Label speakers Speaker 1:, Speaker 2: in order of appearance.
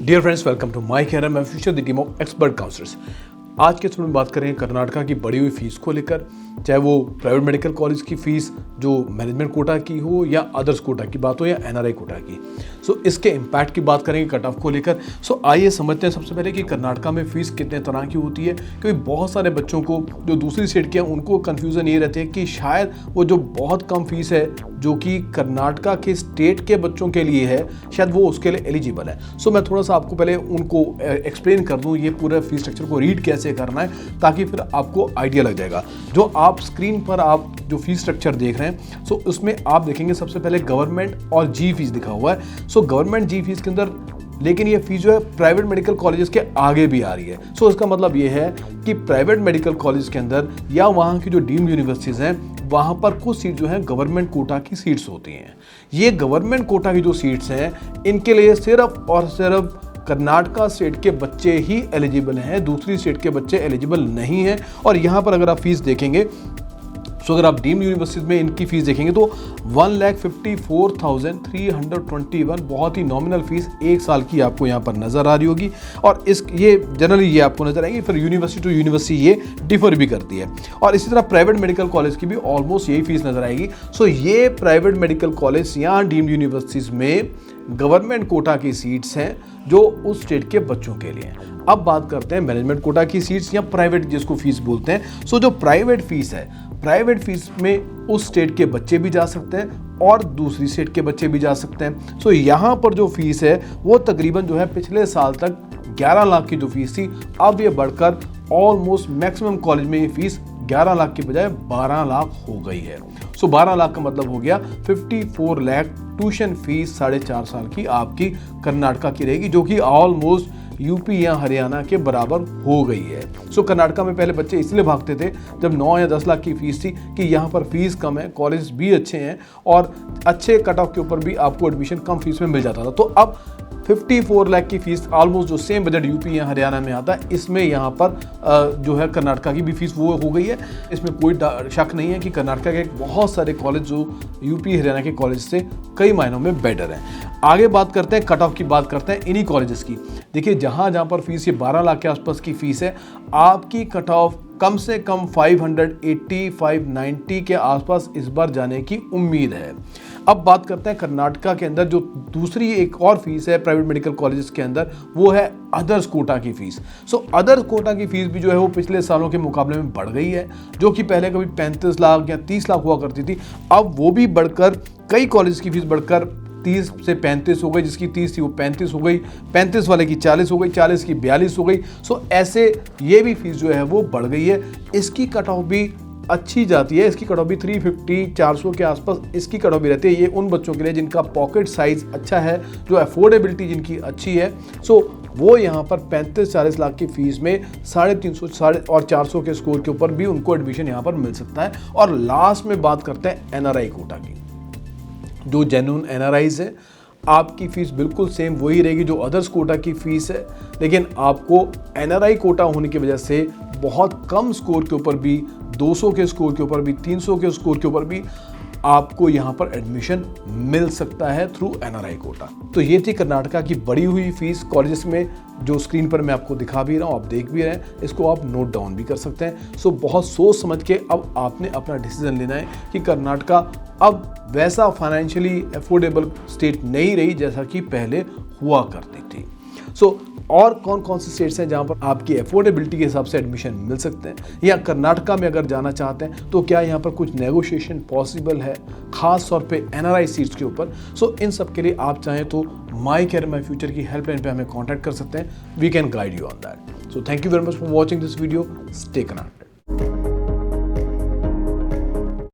Speaker 1: Dear friends, welcome to my career my future the team of expert counsellors. आज के समय में बात करें कर्नाटका की बढ़ी हुई फीस को लेकर, चाहे वो प्राइवेट मेडिकल कॉलेज की फीस जो मैनेजमेंट कोटा की हो या अदर्स कोटा की बात हो या एनआरआई कोटा की। सो इसके इम्पैक्ट की बात करेंगे कट ऑफ को लेकर। सो आइए समझते हैं सबसे पहले कि कर्नाटका में फ़ीस कितने तरह की होती है, क्योंकि बहुत सारे बच्चों को जो दूसरी स्टेट के हैं उनको कन्फ्यूज़न ये रहती है कि शायद वो जो बहुत कम फीस है जो कि कर्नाटका के स्टेट के बच्चों के लिए है, शायद वो उसके लिए एलिजिबल है। सो मैं थोड़ा सा आपको पहले उनको एक्सप्लेन कर दूँ ये पूरा फीस स्ट्रक्चर को रीड कैसे करना है, ताकि फिर आपको आइडिया लग जाएगा। जो आप स्क्रीन पर आप जो फीस स्ट्रक्चर देख रहे हैं, सो उसमें आप देखेंगे सबसे पहले गवर्नमेंट और जी फीस दिखा हुआ है। सो गवर्नमेंट जी फीस के अंदर लेकिन ये फीस जो है प्राइवेट मेडिकल कॉलेजेस के आगे भी आ रही है। सो इसका मतलब ये है कि प्राइवेट मेडिकल कॉलेज के अंदर या वहाँ की जो डीम्ड यूनिवर्सिटीज़ हैं वहाँ पर कुछ सीट जो है गवर्नमेंट कोटा की सीट्स होती हैं। ये गवर्नमेंट कोटा की जो सीट्स हैं इनके लिए सिर्फ और सिर्फ कर्नाटका स्टेट के बच्चे ही एलिजिबल हैं, दूसरी स्टेट के बच्चे एलिजिबल नहीं हैं। और यहाँ पर अगर आप फीस देखेंगे, सो अगर आप डीम्ड यूनिवर्सिटीज में इनकी फीस देखेंगे तो 1,54,321 बहुत ही नॉमिनल फीस एक साल की आपको यहाँ पर नज़र आ रही होगी। और ये जनरली ये आपको नज़र आएगी, फिर यूनिवर्सिटी टू यूनिवर्सिटी ये डिफर भी करती है। और इसी तरह प्राइवेट मेडिकल कॉलेज की भी ऑलमोस्ट यही फीस नज़र आएगी। सो ये प्राइवेट मेडिकल कॉलेज या डीम्ड यूनिवर्सिटीज़ में गवर्नमेंट कोटा की सीट्स हैं जो उस स्टेट के बच्चों के लिए हैं। अब बात करते हैं मैनेजमेंट कोटा की सीट्स या प्राइवेट जिसको फीस बोलते हैं। सो जो प्राइवेट फीस है, प्राइवेट फीस में उस स्टेट के बच्चे भी जा सकते हैं और दूसरी स्टेट के बच्चे भी जा सकते हैं। सो यहाँ पर जो फीस है वो तकरीबन जो है पिछले साल तक 11 लाख की जो फीस थी, अब ये बढ़कर ऑलमोस्ट मैक्सिमम कॉलेज में ये फीस 11 लाख की बजाय 12 लाख हो गई है। सो 12 लाख का मतलब हो गया 54 लाख ट्यूशन फीस 4.5 साल की आपकी कर्नाटका की रहेगी, जो कि ऑलमोस्ट यूपी या हरियाणा के बराबर हो गई है। सो कर्नाटका में पहले बच्चे इसलिए भागते थे जब 9 या 10 लाख की फीस थी कि यहाँ पर फीस कम है, कॉलेज भी अच्छे हैं और अच्छे कट ऑफ के ऊपर भी आपको एडमिशन कम फीस में मिल जाता था। तो अब 54 लाख की फीस ऑलमोस्ट जो सेम बजट यूपी या हरियाणा में आता है, इसमें यहाँ पर जो है कर्नाटका की भी फीस वो हो गई है। इसमें कोई शक नहीं है कि कर्नाटका के बहुत सारे कॉलेज जो यूपी हरियाणा के कॉलेज से कई मायनों में बेटर हैं। आगे बात करते हैं कट ऑफ की, बात करते हैं इन्हीं कॉलेजेस की। देखिए जहाँ पर फीस ये 12 लाख के आसपास की फीस है, आपकी कट ऑफ कम से कम 580 590 के आसपास इस बार जाने की उम्मीद है। अब बात करते हैं कर्नाटका के अंदर जो दूसरी एक और फीस है प्राइवेट मेडिकल कॉलेजेस के अंदर, वो है अदर्स कोटा की फीस। सो अदर्स कोटा की फीस भी जो है वो पिछले सालों के मुकाबले में बढ़ गई है, जो कि पहले कभी 35 लाख या 30 लाख हुआ करती थी, अब वो भी बढ़कर कई कॉलेज की फीस बढ़कर 30 से 35 हो गई, जिसकी 30 थी वो 35 हो गई, 35 वाले की 40 हो गई, 40 की 42 हो गई। सो ऐसे ये भी फीस जो है वो बढ़ गई है। इसकी कट ऑफ भी अच्छी जाती है, इसकी कट ऑफ भी 350 400 के आसपास इसकी कट ऑफ भी रहती है। ये उन बच्चों के लिए जिनका पॉकेट साइज अच्छा है, जो अफोर्डेबिलिटी जिनकी अच्छी है। सो वो यहाँ पर 35-40 लाख की फीस में 350 और 400 के स्कोर के ऊपर भी उनको एडमिशन यहाँ पर मिल सकता है। और लास्ट में बात करते हैं एनआरआई कोटा की। जो जेन्युइन एनआरआईज है, आपकी फीस बिल्कुल सेम वही रहेगी जो अदर्स कोटा की फीस है, लेकिन आपको एनआरआई कोटा होने की वजह से बहुत कम स्कोर के ऊपर भी, 200 के स्कोर के ऊपर भी, 300 के स्कोर के ऊपर भी आपको यहाँ पर एडमिशन मिल सकता है थ्रू एनआरआई कोटा। तो ये थी कर्नाटका की बढ़ी हुई फीस कॉलेजेस में, जो स्क्रीन पर मैं आपको दिखा भी रहा हूँ, आप देख भी रहे हैं, इसको आप नोट डाउन भी कर सकते हैं। सो बहुत सोच समझ के अब आपने अपना डिसीजन लेना है कि कर्नाटका अब वैसा फाइनेंशियली अफोर्डेबल स्टेट नहीं रही जैसा कि पहले हुआ करती थी। सो और कौन कौन से स्टेट्स हैं जहां पर आपकी अफोर्डेबिलिटी के हिसाब से एडमिशन मिल सकते हैं, या कर्नाटका में अगर जाना चाहते हैं तो क्या यहाँ पर कुछ नेगोशिएशन पॉसिबल है, खास तौर पे एनआरआई सीट्स के ऊपर। सो इन सब के लिए आप चाहें तो माय कैरियर माय फ्यूचर की हेल्पलाइन पे हमें कॉन्टैक्ट कर सकते हैं। We can guide you on that. So thank you very much for watching this video. Stay connected.